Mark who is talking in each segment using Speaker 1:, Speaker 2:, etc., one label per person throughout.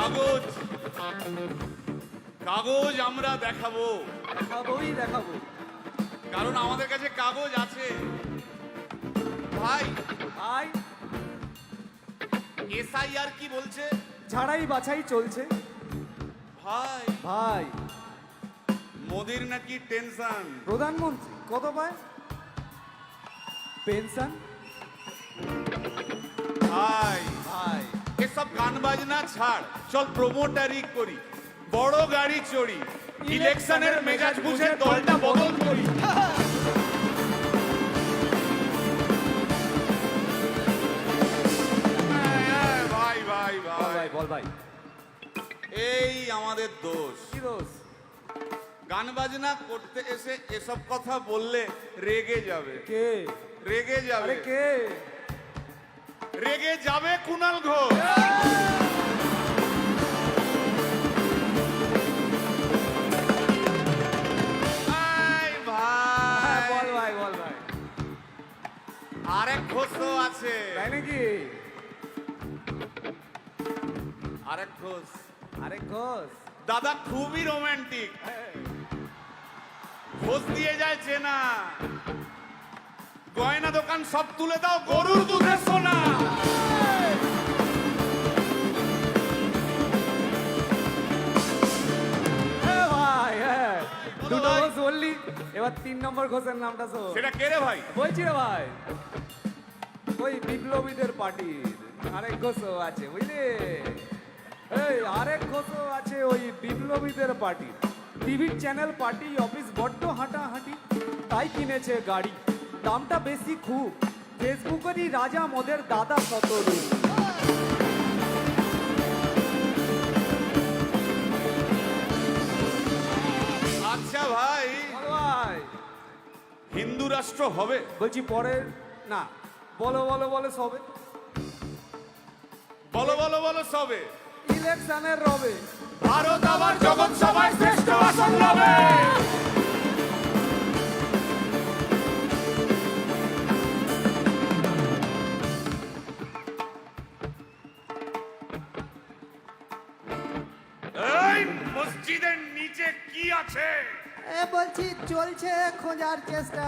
Speaker 1: কাগজ কাগজ আমরা দেখাবো,
Speaker 2: দেখাবো।
Speaker 1: কারণ আমাদের কাছে কাগজ আছে। ভাই
Speaker 2: ভাই,
Speaker 1: এসআইআর কি বলছে?
Speaker 2: ঝাড়াই বাছাই চলছে।
Speaker 1: ভাই
Speaker 2: ভাই,
Speaker 1: মোদির নাকি টেনশন।
Speaker 2: প্রধানমন্ত্রী কত পায় পেনশন?
Speaker 1: ভাই
Speaker 2: ভাই,
Speaker 1: এসব গান বাজনা ছাড়, চল প্রমোটারি করি, বড় গাড়ি চড়ি, ইলেকশনের মেজাজ বুঝে দলটা বদল করি। ভাই ভাই ভাই
Speaker 2: বল ভাই,
Speaker 1: এই আমাদের দোষ।
Speaker 2: কি দোষ?
Speaker 1: গান বাজনা করতে এসে এসব কথা বললে রেগে যাবে।
Speaker 2: কে
Speaker 1: রেগে যাবে।
Speaker 2: আরে কে?
Speaker 1: রেগে যাবে কুণাল ঘোষ।
Speaker 2: বল ভাই, বল ভাই।
Speaker 1: আরেক ঘোষ তো আছে।
Speaker 2: তাই নাকি?
Speaker 1: আরেক ঘোষ,
Speaker 2: আরে ঘোষ
Speaker 1: দাদা খুবই রোমান্টিক, ঘোষ দিয়ে যায় চেনা, গয়না দোকান সব তুলে দাও, গরুর দুধের সোনা।
Speaker 2: ভাই, দুটো ঘোষ বললি, এবার 3 নম্বর ঘোষের নামটা শোন।
Speaker 1: সেটা কে রে ভাই?
Speaker 2: বলছি রে ভাই, ওই বিপ্লবীদের পার্টির আরেক ঘোষও আছে, বুঝলি? এই আরেক ঘোষও আছে ওই বিপ্লবীদের পার্টির। টিভির চ্যানেল, পার্টি অফিস বড্ড হাঁটাহাঁটি, তাই কিনেছে গাড়ি, দামটা বেশি খুব, ফেসবুকেরই রাজা মোদের দাদা শতরূপ।
Speaker 1: আচ্ছা ভাই,
Speaker 2: ভাই
Speaker 1: হিন্দু রাষ্ট্র হবে?
Speaker 2: বলছি পরে না, বলো বলো বলো সবে,
Speaker 1: বলো বলো বলো সবে।
Speaker 2: ইলেকশনের রবে
Speaker 1: ভারত আবার জগৎ সভায় শ্রেষ্ঠ আসন লবে। এই মসজিদের নিচে কি আছে?
Speaker 2: বলছি চলছে খোঁজার চেষ্টা।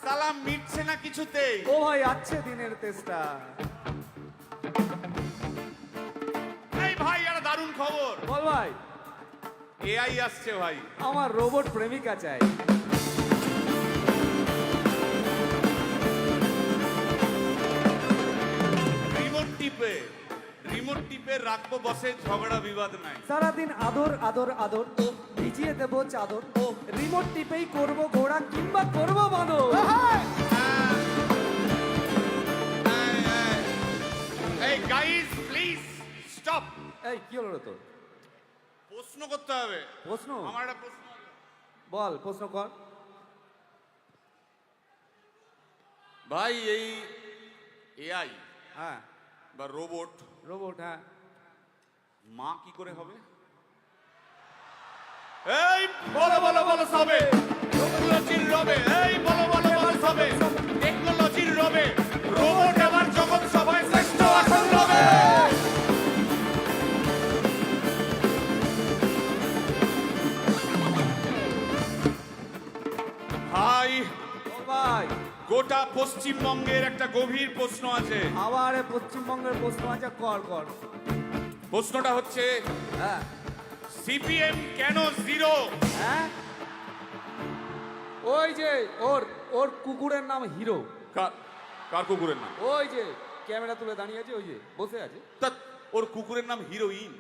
Speaker 1: সালাম মিটছে না কিছুতেই।
Speaker 2: ও ভাই, আছে দিনের চেষ্টা।
Speaker 1: এই ভাই, একটা দারুণ খবর,
Speaker 2: বল ভাই।
Speaker 1: এআই আসছে ভাই।
Speaker 2: আমার রোবট প্রেমিকা চাই।
Speaker 1: রিমোট টিপে রাখবো বসে, ঝগড়া বিবাদ নাই।
Speaker 2: সারাদিন আদর আদর আদর, ভিজিয়ে দেবো চাদর, রিমোট টিপেই করবো ঘোড়া কিংবা করবো বাঁদর।
Speaker 1: এই গাইস প্লিজ স্টপ।
Speaker 2: এই কি হলো রে তোর?
Speaker 1: প্রশ্ন করতে হবে।
Speaker 2: প্রশ্ন?
Speaker 1: আমার একটা প্রশ্ন।
Speaker 2: বল, প্রশ্ন কর।
Speaker 1: ভাই এই এআই
Speaker 2: হ্যাঁ,
Speaker 1: বা রোবট,
Speaker 2: রোবট, হ্যাঁ।
Speaker 1: মা কি করে হবে? এই বলো বলো বলো সবে, টেকনোলজির রবে। এই বলো বলো বলো সবে, টেকনোলজির রবে, রোবট আবার জগৎ সভায় শ্রেষ্ঠ আসন লবে। ভাই,
Speaker 2: বল ভাই।
Speaker 1: গোটা পশ্চিমবঙ্গের একটা গভীর প্রশ্ন আছে।
Speaker 2: আবার পশ্চিমবঙ্গের প্রশ্ন আছে, কর কর।
Speaker 1: প্রশ্নটা হচ্ছে,
Speaker 2: হ্যাঁ
Speaker 1: সিপিএম কেন জিরো?
Speaker 2: হ্যাঁ, ওই যে ওর ওর কুকুরের নাম হিরো।
Speaker 1: কার কুকুরের নাম?
Speaker 2: ওই যে ক্যামেরা তুলে দাঁড়িয়ে আছে, ওই যে বসে আছে।
Speaker 1: তা ওর কুকুরের নাম হিরোইন।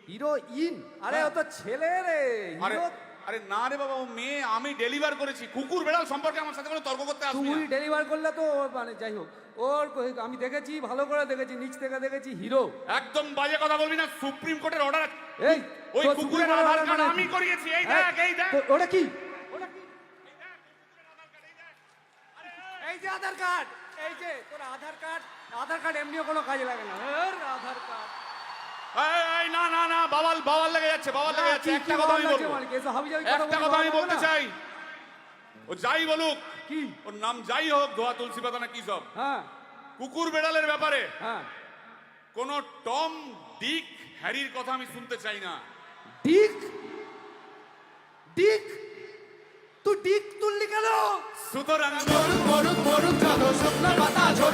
Speaker 2: হিরোইন? আরে ও তো ছেলে রে।
Speaker 1: আরে
Speaker 2: হিরো
Speaker 1: আরে না রে বাবা, ও মেয়ে। আমি ডেলিভার করেছি। কুকুর বেড়াল সম্পর্কে আমার সাথে কোনো তর্ক করতে আসবি
Speaker 2: তুই
Speaker 1: না।
Speaker 2: ডেলিভার করলে তো মানে যাই হোক, ওর আমি দেখেছি, ভালো করে দেখেছি, নিচ থেকে দেখেছি, হিরো।
Speaker 1: একদম বাজে কথা বলবি না, সুপ্রিম কোর্টের অর্ডার।
Speaker 2: এই
Speaker 1: ওই
Speaker 2: তোর
Speaker 1: কুকুরের
Speaker 2: সুপ্রিম
Speaker 1: আধার
Speaker 2: কোর্টের
Speaker 1: কার্ড
Speaker 2: order
Speaker 1: আমি
Speaker 2: মানে-
Speaker 1: করিয়েছি। এই
Speaker 2: হ্যাঁ,
Speaker 1: দেখ, এই দেখ।
Speaker 2: ওটা কি? এই যে আধার কার্ড, এই যে তোর আধার কার্ড। আধার কার্ড এমনিও কোনো কাজে লাগে না। আধার কার্ড।
Speaker 1: এই না না না, বাওয়াল বাওয়াল লেগে যাচ্ছে, বাওয়াল লেগে যাচ্ছে। একটা কথা আমি বলবো, একটা কথা আমি বলতে চাই। ও যাই বলুক,
Speaker 2: কি
Speaker 1: ওর নাম যাই হোক, ধোয়া তুলসী পাতা না কি সব,
Speaker 2: হ্যাঁ
Speaker 1: কুকুর বেড়ালের ব্যাপারে
Speaker 2: হ্যাঁ
Speaker 1: কোন টম ডিক হ্যারির কথা আমি শুনতে চাই না।
Speaker 2: ডিক ডিক তুই ডিক তুললি কেন?
Speaker 1: সুতরাং
Speaker 3: মরুক মরুক মরুক যত শুকনো পাতা ঝরে